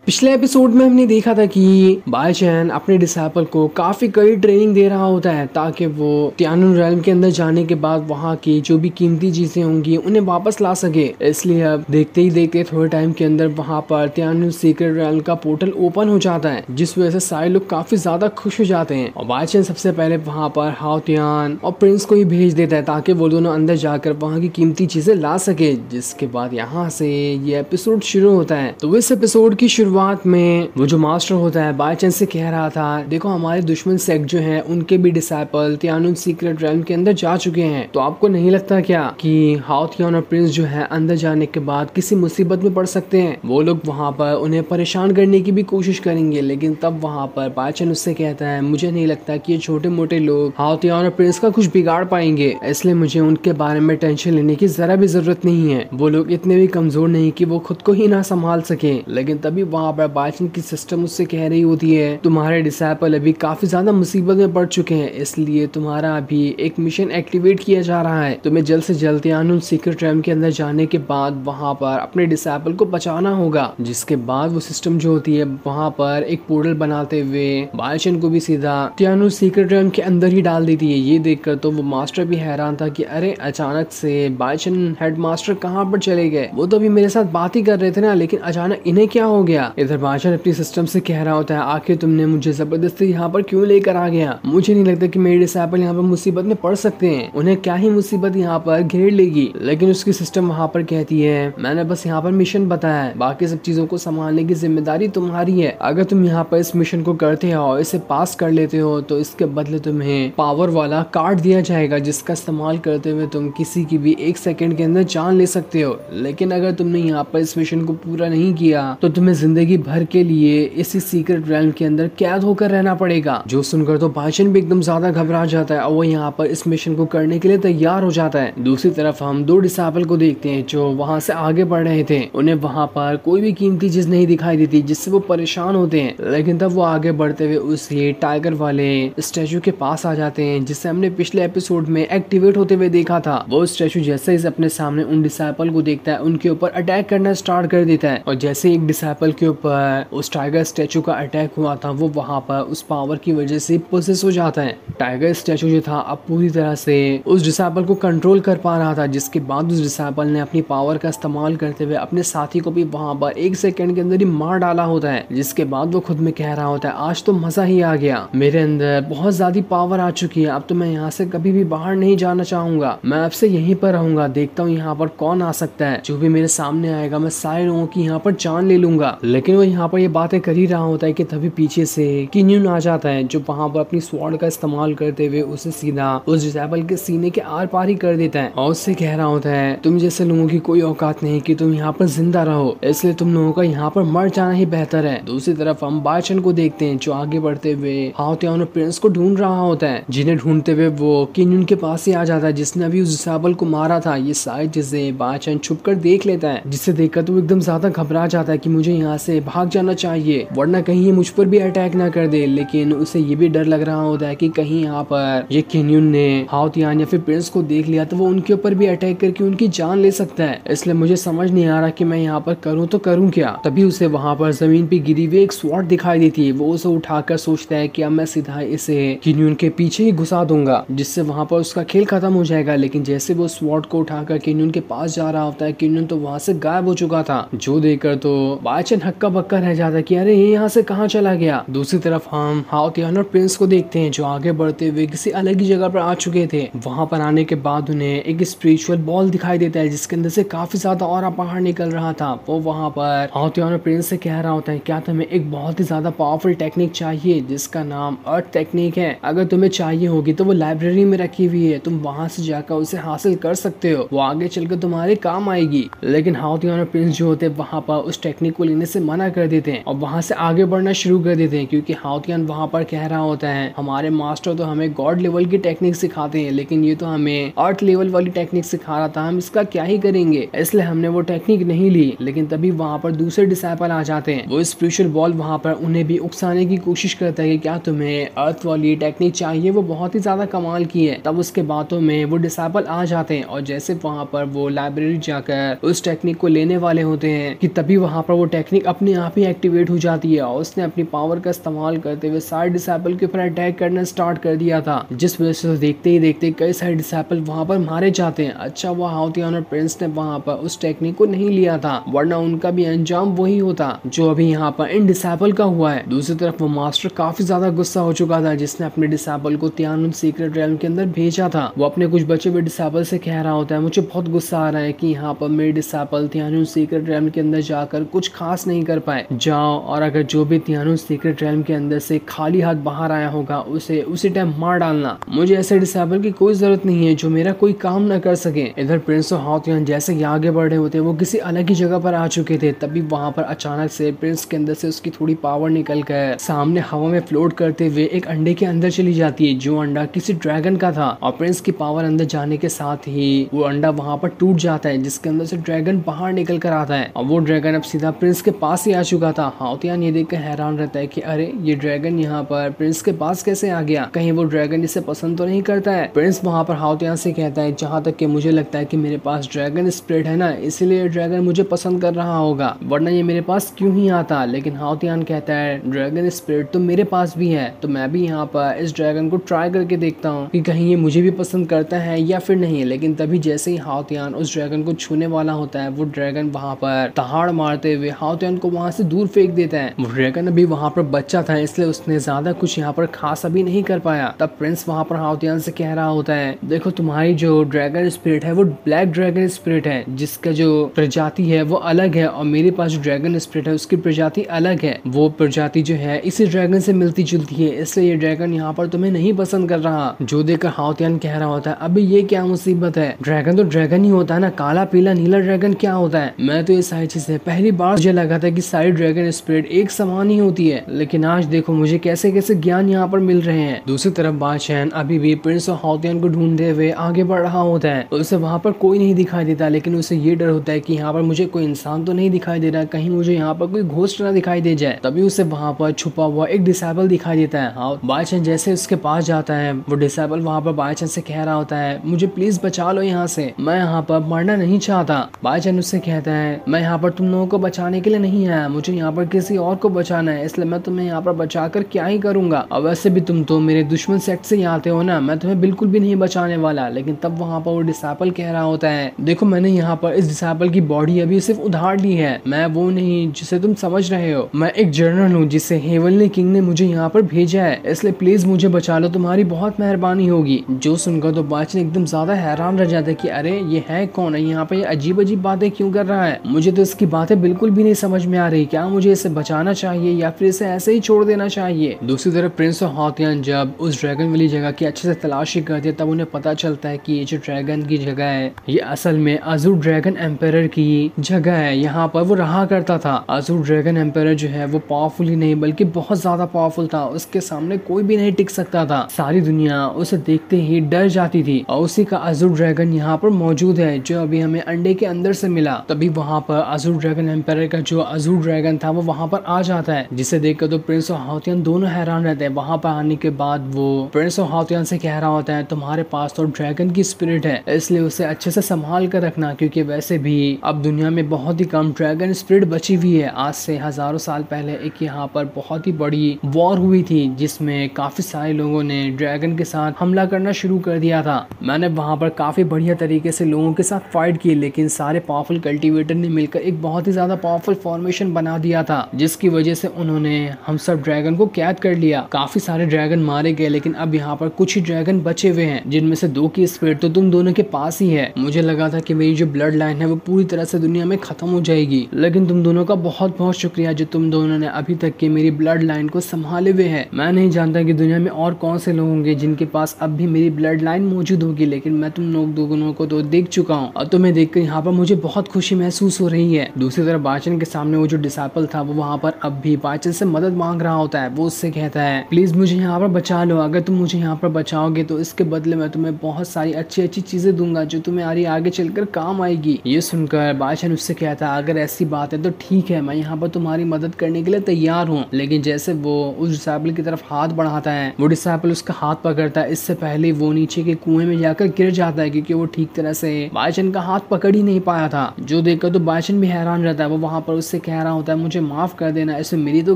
पिछले एपिसोड में हमने देखा था कि बाईचैन अपने डिसाइपल को काफी कड़ी ट्रेनिंग दे रहा होता है ताकि वो तियानुन रेल्म के अंदर जाने के बाद वहाँ की जो भी कीमती चीजें होंगी उन्हें वापस ला सके। इसलिए अब देखते ही देखते थोड़े टाइम के अंदर वहाँ पर तियानुन सीक्रेट रेल्म का पोर्टल ओपन हो जाता है, जिस वजह से सारे लोग काफी ज्यादा खुश हो जाते हैं। और बाईचैन सबसे पहले वहाँ पर हाओ तियान और प्रिंस को ही भेज देता है ताकि वो दोनों अंदर जाकर वहाँ की कीमती चीजें ला सके। जिसके बाद यहाँ से ये एपिसोड शुरू होता है। तो इस एपिसोड की शुरुआत में वो जो मास्टर होता है बाईचैन से कह रहा था, देखो हमारे दुश्मन सेक्ट जो है उनके भी डिसाइपल तियानुन सीक्रेट रेल्म के अंदर जा चुके हैं। तो आपको नहीं लगता क्या कि हाओ तियान और प्रिंस जो है अंदर जाने के बाद किसी मुसीबत में पड़ सकते हैं? वो लोग वहाँ पर उन्हें परेशान करने की भी कोशिश करेंगे, लेकिन तब वहाँ पर बाईचैन उससे कहता है, मुझे नहीं लगता कि ये छोटे मोटे लोग हाओ तियान और प्रिंस का कुछ बिगाड़ पाएंगे, इसलिए मुझे उनके बारे में टेंशन लेने की जरा भी जरूरत नहीं है। वो लोग इतने भी कमजोर नहीं कि वो खुद को ही ना संभाल सके। लेकिन तभी वहाँ पर बाईचैन की सिस्टम उससे कह रही होती है, तुम्हारे डिसाइपल अभी काफी ज्यादा मुसीबत में पड़ चुके हैं, इसलिए तुम्हारा अभी एक मिशन एक्टिवेट किया जा रहा है। तुम्हें जल्द से जल्द तियानुन सीक्रेट रेल्म के अंदर जाने के बाद वहाँ पर अपने डिसाइपल को बचाना होगा। जिसके बाद वो सिस्टम जो होती है वहाँ पर एक पोर्टल बनाते हुए बाईचैन को भी सीधा तियानुन सीक्रेट रेल्म के अंदर ही डाल देती है। ये देखकर तो वो मास्टर भी हैरान था कि अरे अचानक से बाईचैन हेडमास्टर कहाँ पर चले गए? वो तो अभी मेरे साथ बात ही कर रहे थे ना, लेकिन अचानक इन्हें क्या हो गया? इधर बाईचैन अपनी सिस्टम से कह रहा होता है, आखिर तुमने मुझे जबरदस्ती यहाँ पर क्यों लेकर आ गया? मुझे नहीं लगता कि मेरे डिसाइपल यहाँ पर मुसीबत में पड़ सकते हैं, उन्हें क्या ही मुसीबत यहाँ पर घेर लेगी। लेकिन उसकी सिस्टम वहाँ पर कहती है, मैंने बस यहाँ पर मिशन बताया है, बाकी सब चीजों को संभालने की जिम्मेदारी तुम्हारी है। अगर तुम यहाँ पर इस मिशन को करते हो, इसे पास कर लेते हो, तो इसके बदले तुम्हें पावर वाला कार्ड दिया जाएगा, जिसका इस्तेमाल करते हुए तुम किसी की भी 1 सेकंड के अंदर जान ले सकते हो। लेकिन अगर तुमने यहाँ पर इस मिशन को पूरा नहीं किया तो तुम्हें जिंदगी भर के लिए इसी सीक्रेट रेल्म के अंदर कैद होकर रहना पड़ेगा। जो सुनकर तो बाईचैन भी एकदम ज्यादा घबरा जाता है और वो यहाँ पर इस मिशन को करने के लिए तैयार हो जाता है। दूसरी तरफ हम दो डिसाइपल को देखते हैं जो वहाँ से आगे बढ़ रहे थे। उन्हें वहाँ पर कोई भी कीमती चीज नहीं दिखाई देती जिससे वो परेशान होते हैं। लेकिन तब वो आगे बढ़ते हुए उस ये टाइगर वाले स्टैचू के पास आ जाते हैं, जिससे हमने पिछले एपिसोड में एक्टिवेट होते हुए देखा था। वो स्टैचू जैसे ही अपने सामने उन डिसाइपल को देखता है, उनके ऊपर अटैक करना स्टार्ट कर देता है। और जैसे एक डिसाइपल के ऊपर उस टाइगर स्टैचू का अटैक हुआ था, वो वहाँ पर उस पावर की वजह से पोसेस हो जाता है। टाइगर स्टैचू जो था अब पूरी तरह से उस डिसाइपल को कंट्रोल कर पा रहा था, जिसके बाद उस डिसाइपल ने अपनी पावर का इस्तेमाल करते हुए अपने साथी को भी वहाँ पर 1 सेकंड के अंदर ही मार डाला होता है। जिसके बाद वो खुद में कह रहा होता है, आज तो मजा ही आ गया, मेरे अंदर बहुत ज्यादा पावर आ चुकी है, अब तो मैं यहाँ से कभी भी बाहर नहीं जाना चाहूंगा, मैं अब से यहीं पर रहूंगा, देखता हूँ यहाँ पर कौन आ सकता है, जो भी मेरे सामने आएगा मैं सारे लोगों की यहाँ पर जान ले लूंगा। लेकिन वो यहाँ पर ये बातें कर ही रहा होता है कि तभी पीछे से किन्यून आ जाता है, जो वहाँ पर अपनी स्वॉर्ड का इस्तेमाल करते हुए उसे सीधा उस डिसाइपल के सीने के आर पार ही कर देता है और उससे कह रहा होता है, तुम जैसे लोगों की कोई औकात नहीं कि तुम यहाँ पर जिंदा रहो, इसलिए तुम लोगों का यहाँ पर मर जाना ही बेहतर है। दूसरी तरफ हम बाईचैन को देखते हैं जो आगे बढ़ते हुए हाओ तियान और प्रिंस को ढूंढ रहा होता है, जिन्हें ढूंढते हुए वो किन्यून के पास ही आ जाता है, जिसने अभी उस डिसाइपल को मारा था। ये सारी चीजें बाईचैन छुप कर देख लेता है, जिससे देखकर तो एकदम ज्यादा घबरा जाता है कि मुझे यहाँ से भाग जाना चाहिए, वरना कहीं ये मुझ पर भी अटैक ना कर दे। लेकिन उसे ये भी डर लग रहा होता है कि कहीं यहाँ पर ये किन्यून ने हाओ तियान या फिर प्रिंस को देख लिया तो वो उनके ऊपर भी अटैक करके उनकी जान ले सकता है। इसलिए मुझे समझ नहीं आ रहा कि मैं यहाँ पर करूँ तो करूँ क्या। तभी उसे वहाँ पर जमीन पे गिरी हुई एक स्वॉर्ड दिखाई देती है। वो उसे उठाकर सोचता है कि अब मैं सीधा इसे किन्यून के पीछे ही घुसा दूंगा, जिससे वहाँ पर उसका खेल खत्म हो जाएगा। लेकिन जैसे वो स्वॉर्ड को उठाकर किन्यून के पास जा रहा होता है, किन्यून तो वहाँ से गायब हो चुका था, जो देखकर तो बाईचैन हक्का बक्का रह जाता है कि अरे ये यहाँ से कहाँ चला गया। दूसरी तरफ हम हाओ तियान और प्रिंस को देखते हैं जो आगे बढ़ते हुए किसी अलग ही जगह पर आ चुके थे। वहाँ पर आने के बाद उन्हें एक स्पिरिचुअल बॉल दिखाई देता है, जिसके अंदर से काफी ज्यादा ऑरा बाहर निकल रहा था। वो वहाँ पर हाओ तियान और प्रिंस से कह रहा होता है, क्या तुम्हें एक बहुत ही ज्यादा पावरफुल टेक्निक चाहिए जिसका नाम अर्थ टेक्निक है? अगर तुम्हें चाहिए होगी तो वो लाइब्रेरी में रखी हुई है, तुम वहाँ से जाकर उसे हासिल कर सकते हो, वो आगे चलकर तुम्हारे काम आएगी। लेकिन हाओ तियान और प्रिंस जो होते हैं वहाँ पर उस टेक्निक को लेने से मना कर देते हैं और वहाँ से आगे बढ़ना शुरू कर देते हैं, क्योंकि हाओ तियान वहाँ पर कह रहा होता है, हमारे मास्टर तो हमें गॉड लेवल की टेक्निक सिखाते हैं, लेकिन ये तो हमें अर्थ लेवल वाली टेक्निक सिखा रहा था, हम इसका क्या ही करेंगे, इसलिए हमने वो टेक्निक नहीं ली। लेकिन तभी वहाँ पर दूसरे डिसाइपल आ जाते हैं। वो स्पिरिचुअल बॉल वहाँ पर उन्हें भी उकसाने की कोशिश करता है कि क्या तुम्हें अर्थ वाली टेक्निक चाहिए, वो बहुत ही ज्यादा कमाल की है। तब उसके बातों में वो डिसाइपल आ जाते हैं और जैसे वहाँ पर वो लाइब्रेरी जाकर उस टेक्निक को लेने वाले होते हैं कि तभी वहाँ पर वो टेक्निक अपने आप ही एक्टिवेट हो जाती है और उसने अपनी पावर का इस्तेमाल करते हुए सारे डिसेबल के ऊपर अटैक करना स्टार्ट कर दिया था, जिस वजह से देखते ही देखते कई सारे डिसेबल वहां पर मारे जाते हैं। अच्छा वो हाउतियान और प्रिंस ने वहां पर उस टेक्निक को नहीं लिया था, वरना उनका भी अंजाम वही होता जो अभी यहाँ पर इन डिसेबल का हुआ है। दूसरी तरफ वो मास्टर काफी ज्यादा गुस्सा हो चुका था, जिसने अपने डिसेबल को तियानुन सीक्रेट रेल्म के अंदर भेजा था। वो अपने कुछ बचे हुए डिसेबल से कह रहा होता है, मुझे बहुत गुस्सा आ रहा है कि यहाँ पर मेरे डिसेबल तियानुन सीक्रेट रेल्म के अंदर जाकर कुछ खास नहीं कर पाए। जाओ और अगर जो भी तियानुन सीक्रेट रेल्म के अंदर से खाली हाथ बाहर आया होगा उसे उसी टाइम मार डालना। मुझे ऐसे डिसेबल की कोई जरूरत नहीं है जो मेरा कोई काम न कर सके। इधर प्रिंस और हाउतियान जैसे कि आगे बढ़ रहे होते वो किसी अलग ही जगह पर आ चुके थे, तभी वहां पर अचानक से प्रिंस के अंदर से उसकी थोड़ी पावर निकल कर सामने हवा में फ्लोट करते हुए एक अंडे के अंदर चली जाती है, जो अंडा किसी ड्रैगन का था। और प्रिंस की पावर अंदर जाने के साथ ही वो अंडा वहां पर टूट जाता है, जिसके अंदर से ड्रैगन बाहर निकल कर आता है। और वो ड्रैगन अब सीधा प्रिंस के पास ही आ चुका था। हाउतियान ये देखकर हैरान रहता है कि अरे ये ड्रैगन यहाँ पर प्रिंस के पास कैसे आ गया, कहीं वो ड्रैगन इसे पसंद तो नहीं करता है। प्रिंस वहां पर हाउतियान से कहता है, जहाँ तक कि मुझे लगता है कि मेरे पास ड्रैगन स्पिरिट है ना, इसलिए ड्रैगन मुझे पसंद कर रहा होगा, वरना ये मेरे पास क्यों ही आता। लेकिन हाउतियान कहता है ड्रैगन स्पिरिट तो मेरे पास भी है, तो मैं भी यहाँ पर इस ड्रैगन को ट्राई करके देखता हूँ कि कहीं ये मुझे भी पसंद करता है या फिर नहीं। लेकिन तभी जैसे ही हाउतियान उस ड्रैगन को छूने वाला होता है, वो ड्रैगन वहां पर दहाड़ मारते हुए हाउतियान को वहां से दूर फेंक देता है। वो ड्रैगन अभी वहां पर बच्चा था, इसलिए उसने ज्यादा कुछ यहाँ पर खास अभी नहीं कर पाया। तब प्रिंस वहां पर हाउतियान से कह रहा होता है, देखो तुम्हारी जो ड्रैगन स्पिरिट है वो ब्लैक ड्रैगन स्पिरिट है, जिसका जो प्रजाति है वो अलग है, और मेरे पास जो ड्रैगन स्पिरिट है उसकी प्रजाति अलग है। वो प्रजाति जो है इसी ड्रैगन से मिलती जुलती है, इसलिए ये ड्रैगन यहाँ पर तुम्हें नहीं पसंद कर रहा। जो देखकर हाउतियान कह रहा होता है, अभी ये क्या मुसीबत है, ड्रैगन तो ड्रैगन ही होता है ना, काला पीला नीला ड्रैगन क्या होता है। मैं तो ये सारी चीजें पहली बार मुझे लगा था कि सारी ड्रैगन स्पिरिट एक समान ही होती है, लेकिन आज देखो मुझे कैसे कैसे ज्ञान यहाँ पर मिल रहे हैं। दूसरी तरफ बादशाह अभी भी प्रिंस और हाउतियान को ढूंढते हुए आगे बढ़ रहा होता है। उसे वहां पर कोई नहीं दिखाई देता, लेकिन उसे ये डर होता है कि यहाँ पर मुझे कोई इंसान तो नहीं दिखाई दे रहा, कहीं मुझे यहाँ पर कोई घोस्ट ना दिखाई दे जाए। तभी उसे वहां पर छुपा हुआ एक डिसेबल दिखाई देता है। हाँ, बादशाह जैसे उसके पास जाता है, वो डिसेबल वहां पर बादशाह से कह रहा होता है, मुझे प्लीज बचा लो यहाँ से, मैं यहाँ पर मरना नहीं चाहता। बादशाह उससे कहता है, मैं यहाँ पर तुम लोगों को बचाने के लिए नहीं आया, मुझे यहाँ पर किसी और को बचाना है, इसलिए मैं तुम्हें यहाँ पर बचाकर क्या ही करूंगा। और वैसे भी तुम तो मेरे दुश्मन सेट से ही आते हो ना, मैं तुम्हें बिल्कुल भी नहीं बचाने वाला। लेकिन तब वहां पर वो डिसेबल कह रहा होता है, देखो मैंने यहाँ पर इस डिसेबल की बॉडी अभी सिर्फ उधार ली है, मैं वो नहीं जिसे तुम समझ रहे हो, मैं एक जनरल हूँ जिसे हेवनली किंग ने मुझे यहाँ पर भेजा है, इसलिए प्लीज मुझे बचा लो, तुम्हारी बहुत मेहरबानी होगी। जो सुनकर तो बादशाह एकदम ज्यादा हैरान रह जाता है कि अरे ये है कौन है, यहाँ पे ये अजीब अजीब बातें क्यों कर रहा है, मुझे तो इसकी बातें बिल्कुल भी नहीं समझ में आ रही, क्या मुझे इसे बचाना चाहिए या फिर इसे ऐसे ही छोड़ देना चाहिए। दूसरी तरफ प्रिंस और हाउतियान जब उस ड्रैगन वाली जगह की अच्छे से तलाशी करते तब उन्हें पता चलता है कि ये जो ड्रैगन की जगह है ये असल में अजूर ड्रैगन एम्पायर की जगह है, यहाँ पर वो रहा करता था। अजूर ड्रैगन एम्पायर जो है वो पावरफुल ही नहीं बल्कि बहुत ज्यादा पावरफुल था, उसके सामने कोई भी नहीं टिक सकता था, सारी दुनिया उसे देखते ही डर जाती थी। और उसी का अजूर ड्रैगन यहाँ पर मौजूद है जो अभी हमें अंडे के अंदर से मिला। तभी वहाँ पर अजूर ड्रैगन एम्पायर का जो अजूर ड्रैगन था वो वहाँ पर आ जाता है, जिसे देखकर तो प्रिंस और हाउतियान दोनों हैरान रहते हैं। वहाँ पर आने के बाद वो प्रिंस और हाउतियान से कह रहा होता है, तुम्हारे पास तो ड्रैगन की स्पिरिट है, इसलिए उसे अच्छे से संभाल कर रखना, क्योंकि वैसे भी अब दुनिया में बहुत ही कम ड्रैगन स्पिरिट बची हुई है। आज से हजारों साल पहले एक यहाँ पर बहुत ही बड़ी वॉर हुई थी, जिसमें काफी सारे लोगों ने ड्रैगन के साथ हमला करना शुरू कर दिया था। मैंने वहाँ पर काफी बढ़िया तरीके से लोगों के साथ फाइट की, लेकिन सारे पावरफुल कल्टीवेटर ने मिलकर एक बहुत ही ज्यादा पावरफुल फॉर्मेशन बना दिया था, जिसकी वजह से उन्होंने हम सब ड्रैगन को कैद कर लिया। काफी सारे ड्रैगन मारे गए, लेकिन अब यहाँ पर कुछ ही ड्रैगन बचे हुए हैं, जिनमें से 2 की स्पिरिट तो तुम दोनों के पास ही है। मुझे लगा था कि मेरी जो ब्लड लाइन है वो पूरी तरह से दुनिया में खत्म हो जाएगी, लेकिन तुम दोनों का बहुत बहुत शुक्रिया जो तुम दोनों ने अभी तक की मेरी ब्लड लाइन को संभाले हुए है। मैं नहीं जानता कि दुनिया में और कौन से लोग होंगे जिनके पास अब भी मेरी ब्लड लाइन मौजूद होगी, लेकिन मैं तुम लोग दोनों को तो देख चुका हूँ और तुम्हें देखकर यहाँ पर मुझे बहुत खुशी महसूस हो रही है। दूसरी तरफ बादशाह के सामने वो जो डिसेबल था वो वहाँ पर अब भी बादशाह से मदद मांग रहा होता है। वो उससे कहता है, प्लीज मुझे यहाँ पर बचा लो, अगर तुम मुझे यहाँ पर बचाओगे तो इसके बदले मैं तुम्हें बहुत सारी अच्छी अच्छी चीजें दूंगा जो तुम्हें आगे चलकर काम आएगी। ये सुनकर बादशाह उससे कहता है, अगर ऐसी बात है तो ठीक है, मैं यहाँ पर तुम्हारी मदद करने के लिए तैयार हूँ। लेकिन जैसे वो उस डिसेबल की तरफ हाथ बढ़ाता है, वो डिसेबल उसका हाथ पकड़ता है, इससे पहले वो नीचे के कुएं में जाकर गिर जाता है, क्योंकि वो ठीक तरह से बादशाह का हाथ पकड़ ही नहीं पाया था। जो देखकर तो बादशाह भी हैरान रहता है। वो वहां पर उससे से कह रहा होता है मुझे माफ कर देना, इसमें मेरी तो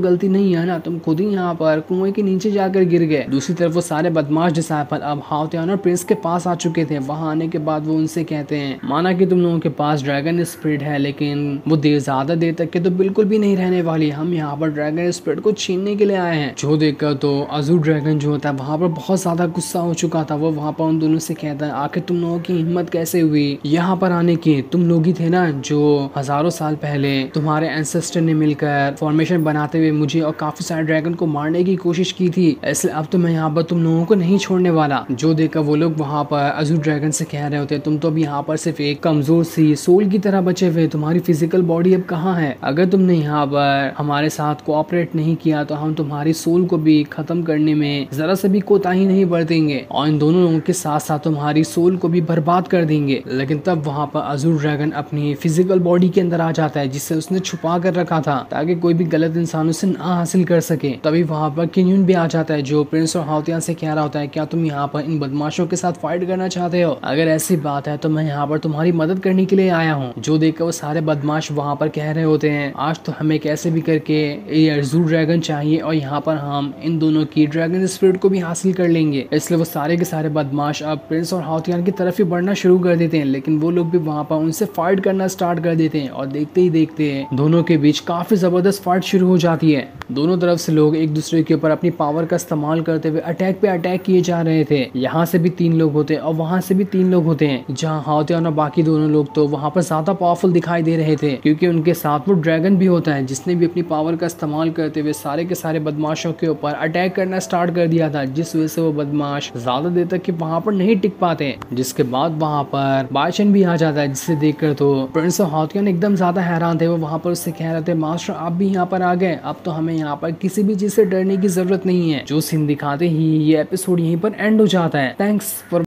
गलती नहीं है ना, तुम खुद ही यहाँ पर कुएं के नीचे जाकर गिर गए। दूसरी तरफ वो सारे बदमाश डिसाइपल अब हाओतियान और प्रिंस के पास आ चुके थे। वहां आने के बाद वो उनसे कहते हैं माना कि तुम लोगों के पास ड्रैगन स्पिरिट है, लेकिन वो ज्यादा देर तक के तो बिल्कुल भी नहीं रहने वाली। हम यहाँ पर ड्रैगन स्पिरिट को छीनने के लिए आए हैं। जो देखकर तो अजूर ड्रैगन जो होता है वहां पर बहुत ज्यादा गुस्सा हो चुका था। वो वहां पर उन दोनों से कहता है आखिर तुम लोगों की हिम्मत कैसे हुई यहाँ पर आने की? तुम लोग ही थे ना जो हजारों साल पहले तुम्हारे एंसेस्टर ने मिलकर फॉर्मेशन बनाते हुए मुझे और काफी सारे ड्रैगन को मारने की कोशिश की थी, इसलिए अब तो मैं यहाँ पर तुम लोगों को नहीं छोड़ने वाला। जो देखकर वो लोग वहाँ पर अजूर ड्रैगन से कह रहे होते तुम तो अब यहाँ पर सिर्फ एक कमजोर सी सोल की तरह बचे हुए, तुम्हारी फिजिकल बॉडी अब कहाँ है? अगर तुमने यहाँ पर हमारे साथ कोऑपरेट नहीं किया तो हम तुम्हारी सोल को भी खत्म करने में जरा से भी कोताही नहीं बरतेंगे और इन दोनों लोगों के साथ साथ तुम्हारी सोल को भी बर्बाद कर देंगे। लेकिन तब वहाँ पर अजूर ड्रैगन अपनी फिजिकल बॉडी के अंदर आ जाता है जिससे उसने छुपा कर रखा था ताकि कोई भी गलत इंसान उसे ना हासिल कर सके। तभी वहाँ पर किन्यून भी आ जाता है जो प्रिंस और हाओतियान से कह रहा होता है क्या तुम यहाँ पर इन बदमाशों के साथ फाइट करना चाहते हो? अगर ऐसी बात है तो मैं यहाँ पर तुम्हारी मदद करने के लिए आया हूँ। जो देखकर वो सारे बदमाश वहाँ पर कह रहे होते हैं आज तो हमें कैसे भी करके ये अजूर ड्रैगन चाहिए और यहाँ पर हम इन दोनों की ड्रैगन स्पिरिट को भी हासिल कर लेंगे। इसलिए वो सारे के सारे बदमाश अब प्रिंस और हाओतियान की तरफ ही बढ़ना शुरू कर देते हैं, लेकिन वो लोग भी वहाँ पर उनसे फाइट करना स्टार्ट कर देते हैं और देखते ही देखते दोनों के बीच काफी जबरदस्त फाइट शुरू हो जाती है। दोनों तरफ से लोग एक दूसरे के ऊपर अपनी पावर का इस्तेमाल करते हुए अटैक पे अटैक किए जा रहे थे। यहाँ से भी 3 लोग होते हैं और वहां से भी 3 लोग होते हैं। जहाँ हाओतियान और बाकी दोनों लोग तो वहां पर ज्यादा पावरफुल दिखाई दे रहे थे क्योंकि उनके साथ वो ड्रैगन भी होता है जिसने भी अपनी पावर का इस्तेमाल करते हुए सारे के सारे बदमाशों के ऊपर अटैक करना स्टार्ट कर दिया था, जिस वजह से वो बदमाश ज्यादा देर तक वहां पर नहीं टिक पाते। जिसके बाद वहां पर बाइचेन भी आ जाता है जिसे देखकर तो प्रिंस और हाओतियान एकदम ज्यादा हैरान थे। वो वहां पर उससे कह रहे थे मास्टर आप भी यहाँ पर आ गए, अब तो हमें यहाँ पर किसी भी चीज से डरने की जरूरत नहीं है। जो सीन दिखाते ही ये एपिसोड यहीं पर एंड हो जाता है। Thanks for